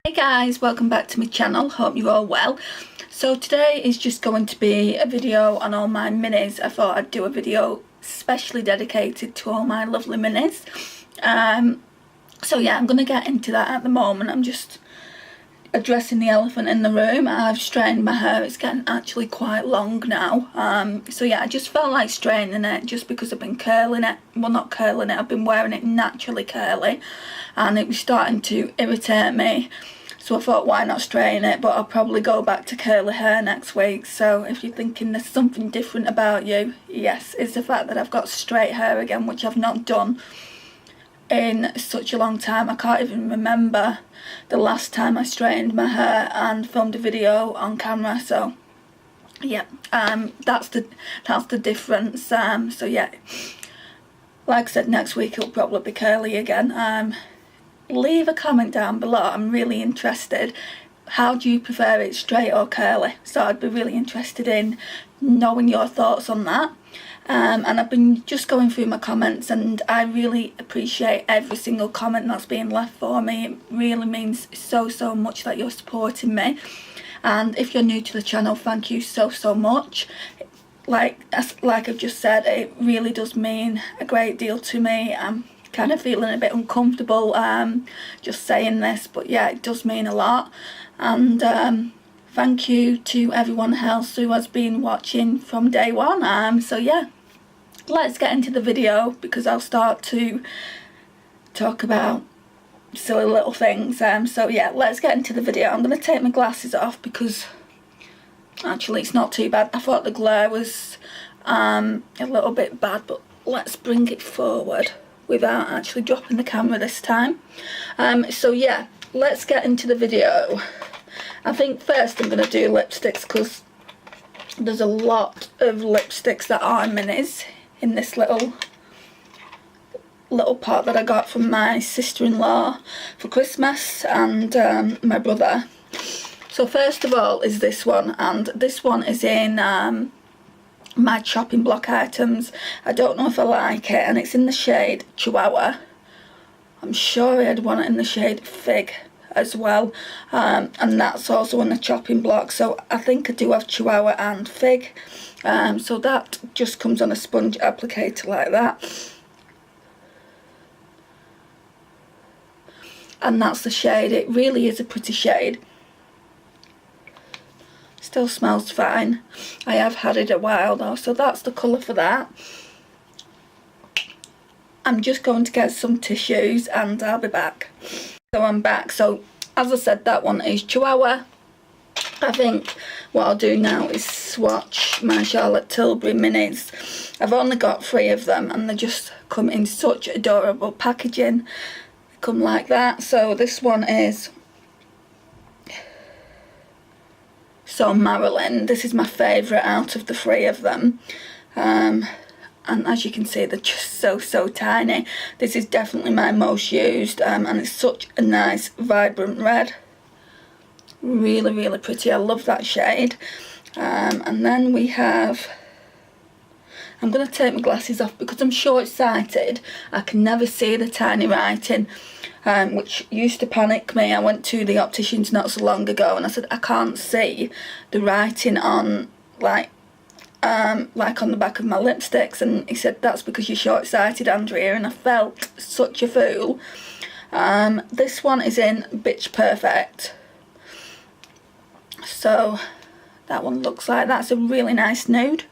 Hey guys, welcome back to my channel. Hope you're all well. So today is just going to be a video on all my minis. I thought I'd do a video specially dedicated to all my lovely minis. So yeah, I'm going to get into that at the moment. I'm just addressing the elephant in the room. I've straightened my hair. It's getting actually quite long now. So yeah, I just felt like straightening it just because I've been curling it. Well, not curling it, I've been wearing it naturally curly and it was starting to irritate me. So I thought, why not straighten it? But I'll probably go back to curly hair next week. So if you're thinking there's something different about you, yes, it's the fact that I've got straight hair again, which I've not done in such a long time. I can't even remember the last time I straightened my hair and filmed a video on camera. So yeah, that's the difference. So yeah, like I said, next week it'll probably be curly again. Leave a comment down below. I'm really interested. How do you prefer it, straight or curly? So I'd be really interested in knowing your thoughts on that. And I've been just going through my comments and I really appreciate every single comment that's being left for me. It really means so much that you're supporting me. And if you're new to the channel, thank you so much. Like I've just said, it really does mean a great deal to me. I'm kind of feeling a bit uncomfortable just saying this, but yeah, it does mean a lot. And thank you to everyone else who has been watching from day one. So yeah, let's get into the video because I'll start to talk about silly little things. So yeah, let's get into the video. I'm going to take my glasses off because actually it's not too bad. I thought the glare was a little bit bad, but let's bring it forward without actually dropping the camera this time. So yeah, let's get into the video. I think first I'm going to do lipsticks because there's a lot of lipsticks that are minis in this little pot that I got from my sister-in-law for Christmas and my brother. So first of all is this one, and this one is in my chopping block items. I don't know if I like it, and it's in the shade Chihuahua. I'm sure I had one in the shade Fig as well, and that's also in the chopping block. So I think I do have Chihuahua and Fig. So that just comes on a sponge applicator like that, and that's the shade. It really is a pretty shade. Still smells fine. I have had it a while though, so that's the colour for that. I'm just going to get some tissues and I'll be back. So I'm back. So as I said, that one is Chihuahua. I think what I'll do now is swatch my Charlotte Tilbury minis. I've only got 3 of them and they just come in such adorable packaging. They come like that. So this one is So Marilyn. This is my favourite out of the 3 of them. And as you can see, they're just so tiny. This is definitely my most used, and it's such a nice vibrant red. Really pretty. I love that shade. And then we have, I'm going to take my glasses off because I'm short-sighted. I can never see the tiny writing, which used to panic me. I went to the opticians not so long ago and I said I can't see the writing on like on the back of my lipsticks, and he said that's because you're short-sighted, Andrea, and I felt such a fool. This one is in Bitch Perfect. So that one looks like that's a really nice nude.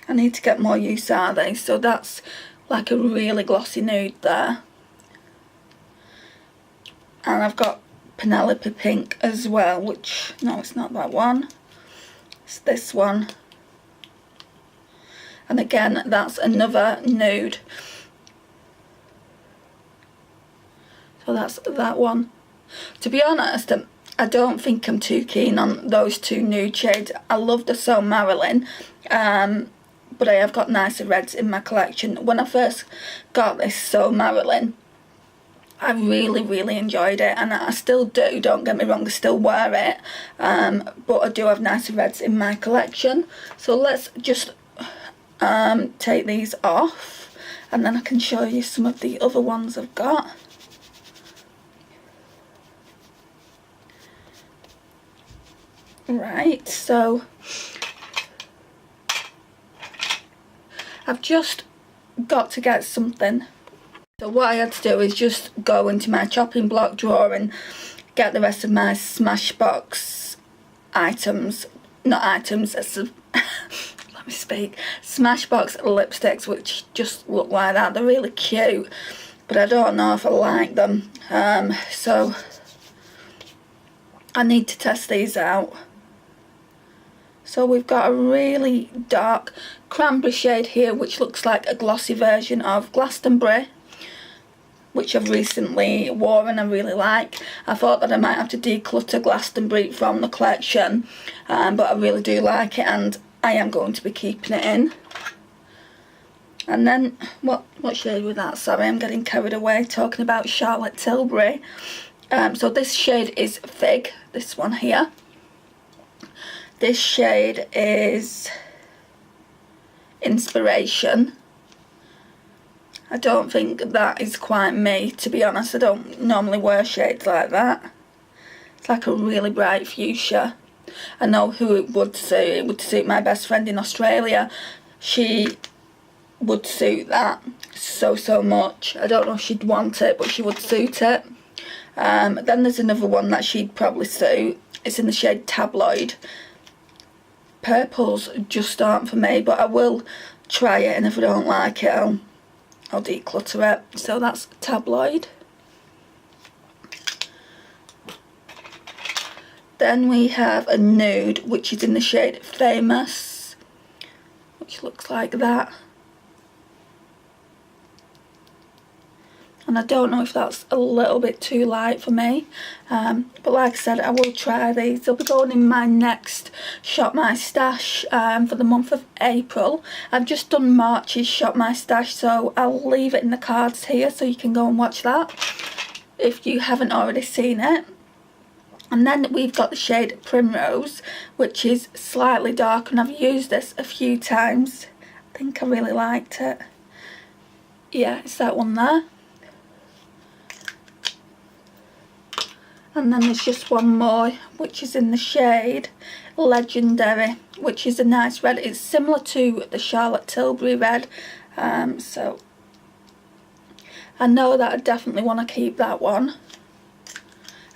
I need to get more use out of these. So that's like a really glossy nude there. And I've got Penelope Pink as well, which, no, it's not that one. It's this one. And again, that's another nude. So that's that one. To be honest, I don't think I'm too keen on those 2 nude shades. I love the So Marilyn, but I have got nicer reds in my collection. When I first got this So Marilyn, I really enjoyed it, and I still do, don't get me wrong, I still wear it, but I do have nicer reds in my collection. So let's just take these off and then I can show you some of the other ones I've got. Right, so I've just got to get something. So what I had to do is just go into my chopping block drawer and get the rest of my Smashbox items, not items, let me speak, Smashbox lipsticks, which just look like that. They're really cute, but I don't know if I like them, so I need to test these out. So we've got a really dark cranberry shade here, which looks like a glossy version of Glastonbury, which I've recently worn and I really like. I thought that I might have to declutter Glastonbury from the collection, but I really do like it and I am going to be keeping it in. And then, what shade was that? Sorry, I'm getting carried away talking about Charlotte Tilbury. So this shade is Fig, this one here. This shade is Inspiration. I don't think that is quite me, to be honest. I don't normally wear shades like that. It's like a really bright fuchsia. I know who it would suit. It would suit my best friend in Australia. She would suit that so much. I don't know if she'd want it, but she would suit it. Then there's another one that she'd probably suit. It's in the shade Tabloid. Purples just aren't for me, but I will try it, and if I don't like it, I'll declutter it. So that's Tabloid. Then we have a nude, which is in the shade Famous, which looks like that. And I don't know if that's a little bit too light for me, but like I said, I will try these. They'll be going in my next Shop My Stash for the month of April. I've just done March's Shop My Stash, so I'll leave it in the cards here so you can go and watch that if you haven't already seen it. And then we've got the shade Primrose, which is slightly dark, and I've used this a few times. I think I really liked it. Yeah, it's that one there. And then there's just one more, which is in the shade Legendary, which is a nice red. It's similar to the Charlotte Tilbury red, so I know that I definitely want to keep that one.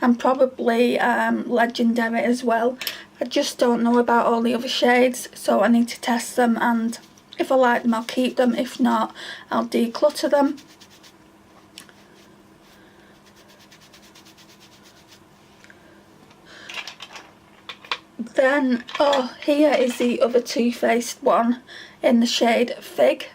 And probably Legendary as well. I just don't know about all the other shades, so I need to test them, and if I like them I'll keep them, if not I'll declutter them. Then, oh, here is the other Too Faced one in the shade Fig.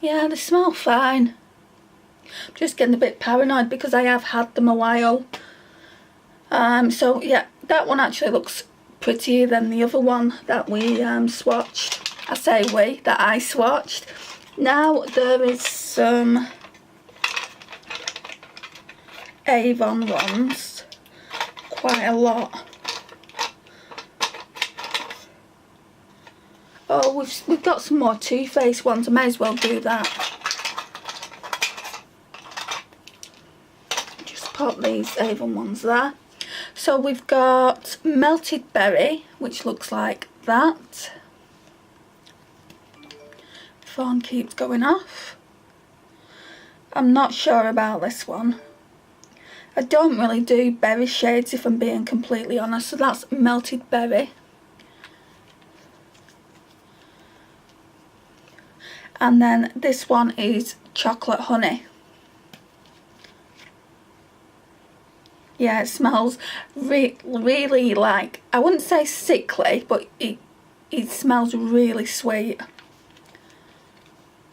Yeah, they smell fine. I'm just getting a bit paranoid because I have had them a while. So yeah, that one actually looks prettier than the other one that we swatched. I say we, that I swatched. Now there is some Avon ones, quite a lot. Oh, we've got some more Too Faced ones. I may as well do that. Just pop these Avon ones there. So we've got Melted Berry, which looks like that. Phone keeps going off. I'm not sure about this one. I don't really do berry shades, if I'm being completely honest. So that's Melted Berry. And then this one is Chocolate Honey. Yeah, it smells really like, I wouldn't say sickly, but it smells really sweet.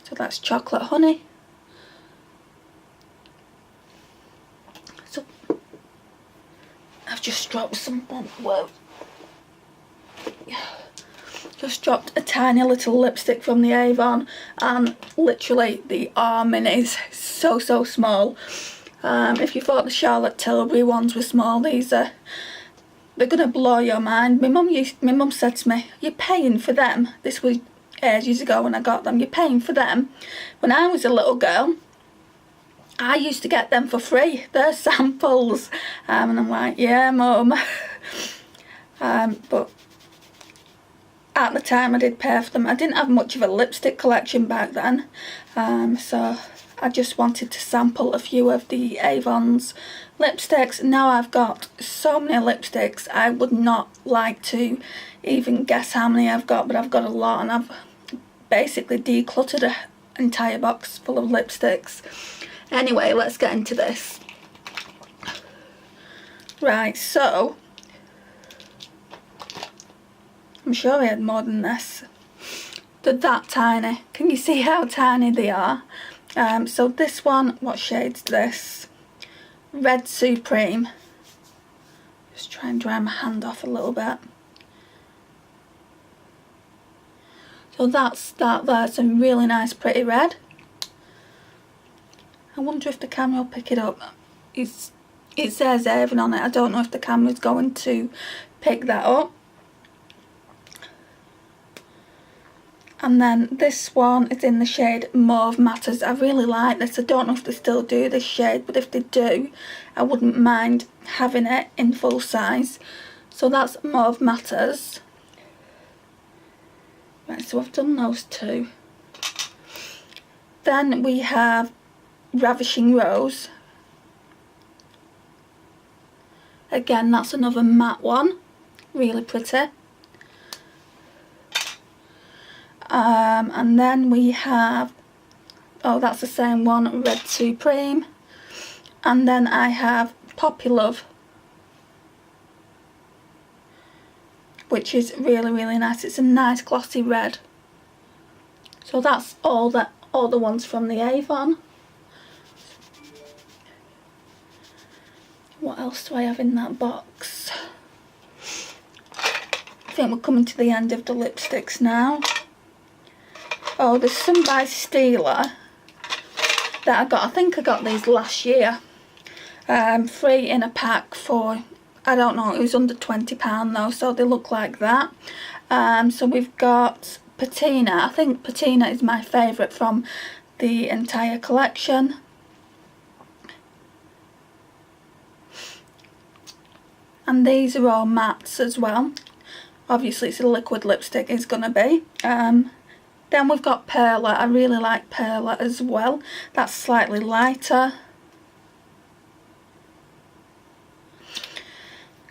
So that's Chocolate Honey. So I've just dropped something. Whoa. Just dropped a tiny little lipstick from the Avon, and literally the arm is so small. If you thought the Charlotte Tilbury ones were small, these are they're gonna blow your mind. My mum said to me, "You're paying for them." This was ages ago when I got them. "You're paying for them." When I was a little girl, I used to get them for free. They're samples. And I'm like, "Yeah, Mum." But at the time I did pay for them. I didn't have much of a lipstick collection back then, so I just wanted to sample a few of the Avon's lipsticks. Now I've got so many lipsticks, I would not like to even guess how many I've got, but I've got a lot, and I've basically decluttered an entire box full of lipsticks. Anyway, let's get into this. Right, so I'm sure I had more than this. They're that tiny. Can you see how tiny they are? So this one, what shade's this? Red Supreme. Just try and dry my hand off a little bit. So that's that there. It's a really nice pretty red. I wonder if the camera will pick it up. It says Avon on it. I don't know if the camera's going to pick that up. And then this one is in the shade Mauve Matters. I really like this. I don't know if they still do this shade, but if they do, I wouldn't mind having it in full size. So that's Mauve Matters. Right, so I've done those two. Then we have Ravishing Rose. Again, that's another matte one. Really pretty. And then we have, oh, that's the same one, Red Supreme. And then I have Poppy Love, which is really, really nice. It's a nice glossy red. So that's all the ones from the Avon. What else do I have in that box? I think we're coming to the end of the lipsticks now. Oh, there's some by Stila that I got. I think I got these last year. Free in a pack for, I don't know, it was under £20 though, so they look like that. So we've got Patina. I think Patina is my favourite from the entire collection. And these are all mattes as well. Obviously it's a liquid lipstick, it's gonna be. Then we've got Perla. I really like Perla as well. That's slightly lighter.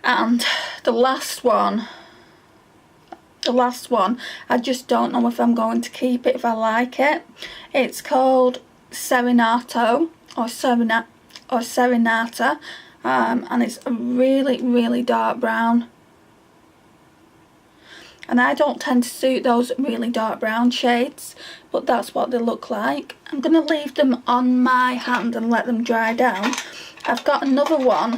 And the last one, I just don't know if I'm going to keep it, if I like it. It's called Serenato, or Serenata, and it's a really, really dark brown. And I don't tend to suit those really dark brown shades, but that's what they look like. I'm going to leave them on my hand and let them dry down. I've got another one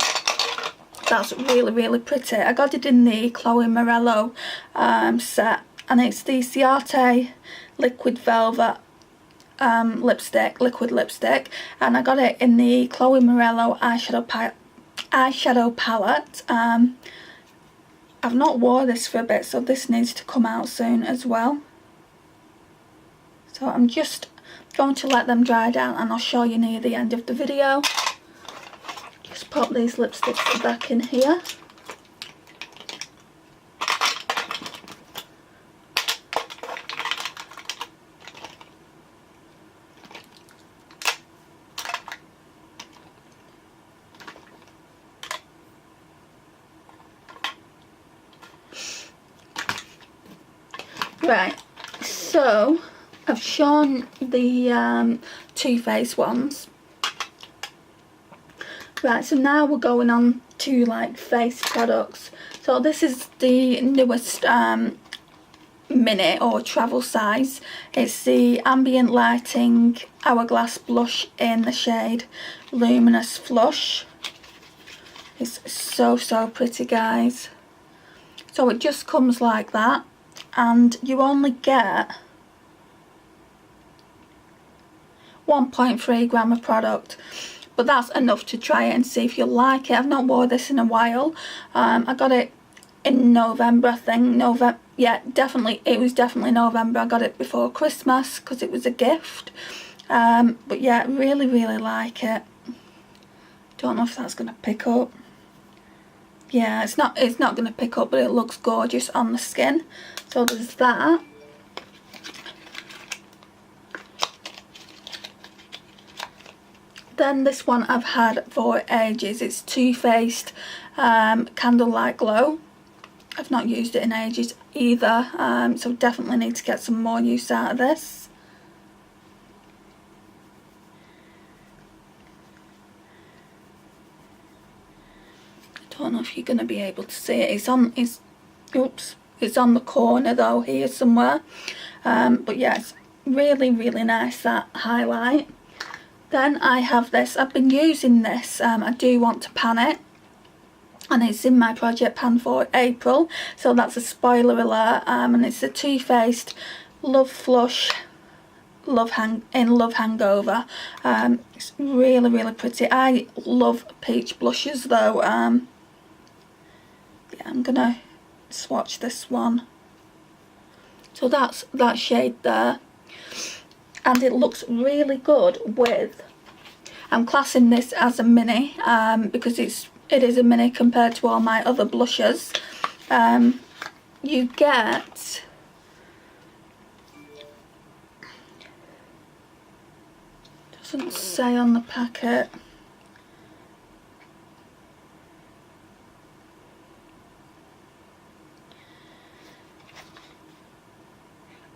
that's really, really pretty. I got it in the Chloe Morello set, and it's the Ciate Liquid Velvet liquid lipstick, and I got it in the Chloe Morello eyeshadow palette. I've not worn this for a bit, so this needs to come out soon as well. So I'm just going to let them dry down, and I'll show you near the end of the video. Just pop these lipsticks back in here. Right, so I've shown the Too Faced ones. Right, so now we're going on to like face products. So this is the newest mini or travel size. It's the Ambient Lighting Hourglass Blush in the shade Luminous Flush. It's so, so pretty, guys. So it just comes like that. And you only get 1.3 gram of product, but that's enough to try it and see if you like it. I've not worn this in a while. I got it in November, I think. Yeah, definitely, it was definitely November. I got it before Christmas because it was a gift. But yeah, really like it. Don't know if that's going to pick up. Yeah, it's not going to pick up, but it looks gorgeous on the skin. So there's that. Then this one I've had for ages. It's Too Faced Candlelight Glow. I've not used it in ages either, so definitely need to get some more use out of this. I don't know if you're going to be able to see it. It's on the corner though here somewhere. But yeah, it's really nice, that highlight. Then I have this. I've been using this. I do want to pan it, and it's in my project pan for April, so that's a spoiler alert. And it's the Too Faced Love Flush Love Hangover. It's really pretty. I love peach blushes though. Yeah, I'm gonna swatch this one. So that's that shade there, and it looks really good with, I'm classing this as a mini because it is a mini compared to all my other blushes. You get, doesn't say on the packet,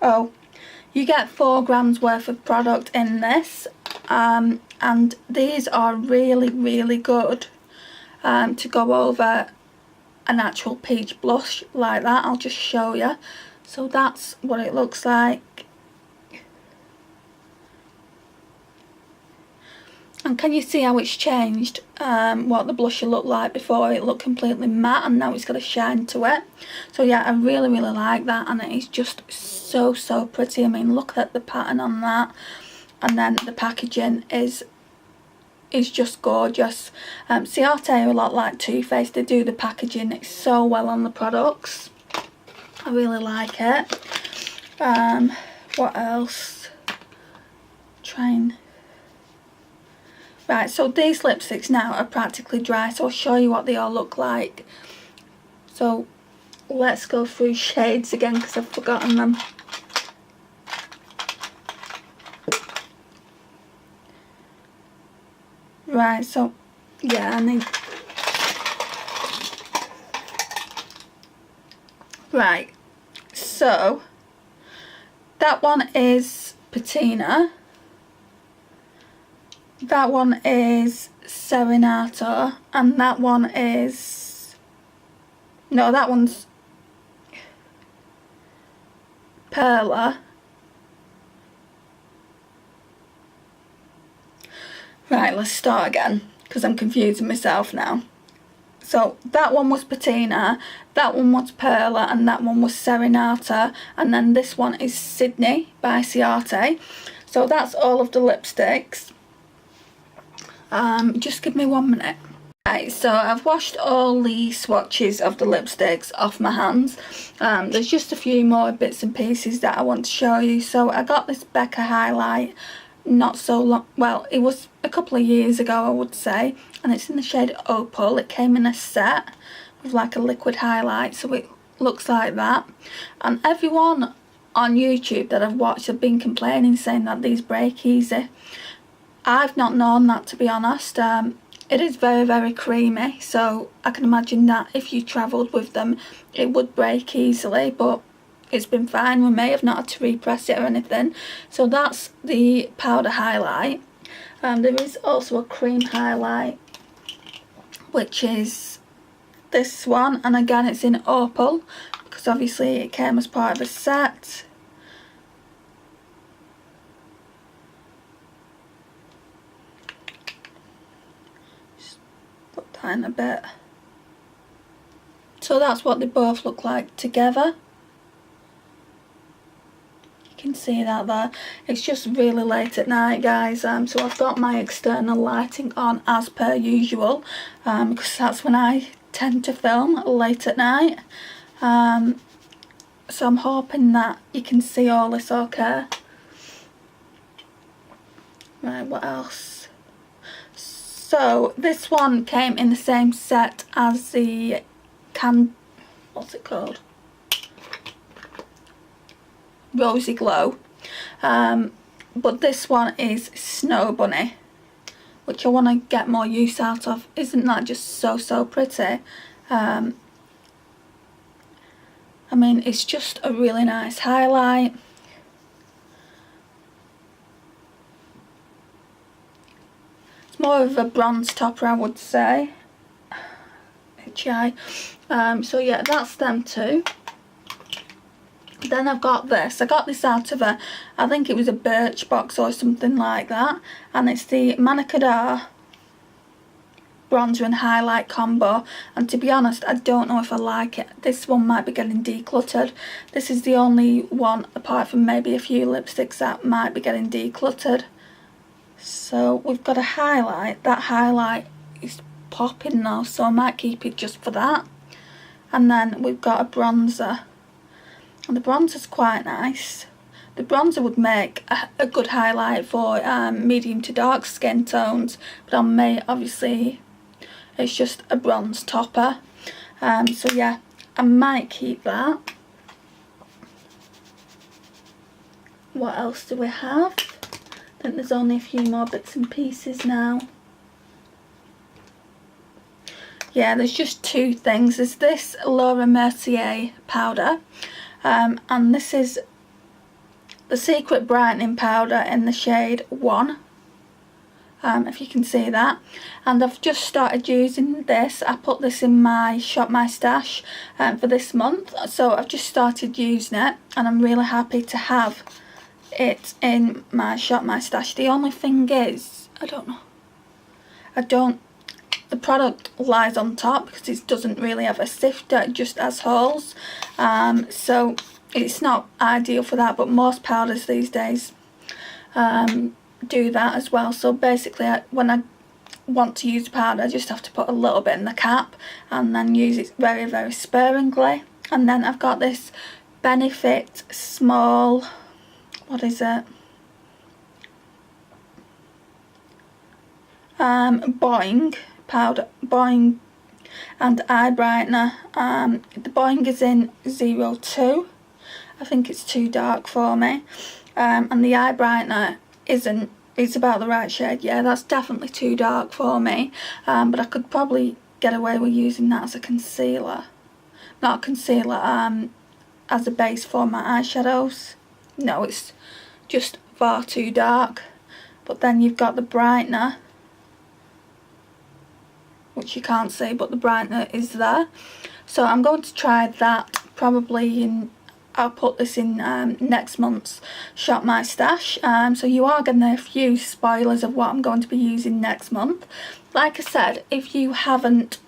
oh, you get 4 grams worth of product in this, and these are really good to go over an actual peach blush like that. I'll just show you. So that's what it looks like. And can you see how it's changed? What the blusher looked like before? It looked completely matte, and now it's got a shine to it. So yeah, I really like that, and it is just so pretty. I mean, look at the pattern on that, and then the packaging is just gorgeous. Ciate are a lot like Too Faced. They do the packaging so well on the products. I really like it. What else? Right, so these lipsticks now are practically dry, so I'll show you what they all look like. So let's go through shades again because I've forgotten them. Right, so yeah, I need... Right, so that one is Patina. That one is Serenato, and that one is... No, that one's Perla. Right, let's start again, because I'm confusing myself now. So that one was Patina, that one was Perla, and that one was Serenata, and then this one is Sydney by Ciate. So that's all of the lipsticks. Just give me 1 minute. Right, so I've washed all the swatches of the lipsticks off my hands. There's just a few more bits and pieces that I want to show you. So I got this Becca highlight not so long, well, it was a couple of years ago, I would say, and it's in the shade Opal. It came in a set with like a liquid highlight, so it looks like that. And everyone on YouTube that I've watched have been complaining, saying that these break easy. I've not known that, to be honest. It is very creamy, so I can imagine that if you travelled with them it would break easily, but it's been fine with me. I've not had to repress it or anything. So that's the powder highlight. There is also a cream highlight, which is this one, and again it's in Opal because obviously it came as part of a set. Just put that in a bit. So that's what they both look like together. You can see that there. It's just really late at night, guys, so I've got my external lighting on as per usual, because that's when I tend to film, late at night. So I'm hoping that you can see all this okay. Right, what else? So this one came in the same set as the what's it called? Rosy Glow. But this one is Snow Bunny, which I want to get more use out of. Isn't that just so pretty? I mean, it's just a really nice highlight. It's more of a bronze topper, I would say. So yeah, that's them two. Then I've got this. I got this out of I think it was a Birchbox or something like that. And it's the Manakadar bronzer and highlight combo. And to be honest, I don't know if I like it. This one might be getting decluttered. This is the only one, apart from maybe a few lipsticks, that might be getting decluttered. So we've got a highlight. That highlight is popping now, so I might keep it just for that. And then we've got a bronzer. And the bronzer's quite nice. The bronzer would make a good highlight for medium to dark skin tones, but on me, obviously, it's just a bronze topper. So yeah, I might keep that. What else do we have? I think there's only a few more bits and pieces now. Yeah, there's just two things. There's this Laura Mercier powder, and this is the Secret Brightening Powder in the shade 1, if you can see that. And I've just started using this. I put this in my Shop My Stash for this month, so I've just started using it, and I'm really happy to have it in my Shop My Stash. The only thing is, the product lies on top because it doesn't really have a sifter, it just has holes, so it's not ideal for that, but most powders these days do that as well. So basically, when I want to use powder, I just have to put a little bit in the cap and then use it very sparingly. And then I've got this Benefit small, what is it, Boing powder, Boing and eye brightener. The Boing is in 02. I think it's too dark for me, and the eye brightener isn't. It's about the right shade. Yeah, that's definitely too dark for me, but I could probably get away with using that as a concealer. Not a concealer, as a base for my eyeshadows. No, it's just far too dark. But then you've got the brightener, which you can't see, but the brightener is there. So I'm going to try that probably in, I'll put this in next month's Shop My Stash. So you are getting a few spoilers of what I'm going to be using next month. Like I said, if you haven't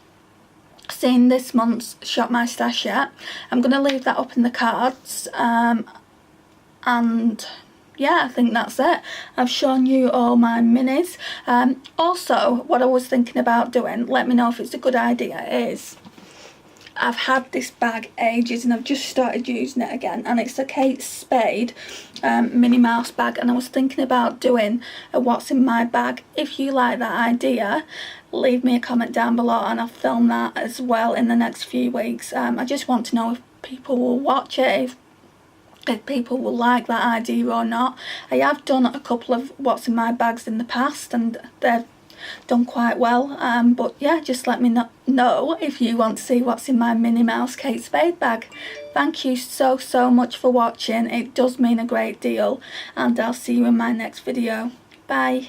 seen this month's Shop My Stash yet, I'm going to leave that up in the cards. And yeah, I think that's it. I've shown you all my minis. Also, what I was thinking about doing, let me know if it's a good idea, is I've had this bag ages and I've just started using it again, and it's a Kate Spade Minnie Mouse bag, and I was thinking about doing a what's in my bag. If you like that idea, leave me a comment down below and I'll film that as well in the next few weeks. I just want to know if people will watch it, if people will like that idea or not. I have done a couple of what's in my bags in the past and they've done quite well, but yeah, just let me know if you want to see what's in my Minnie Mouse Kate Spade bag. Thank you so much for watching. It does mean a great deal, and I'll see you in my next video. Bye.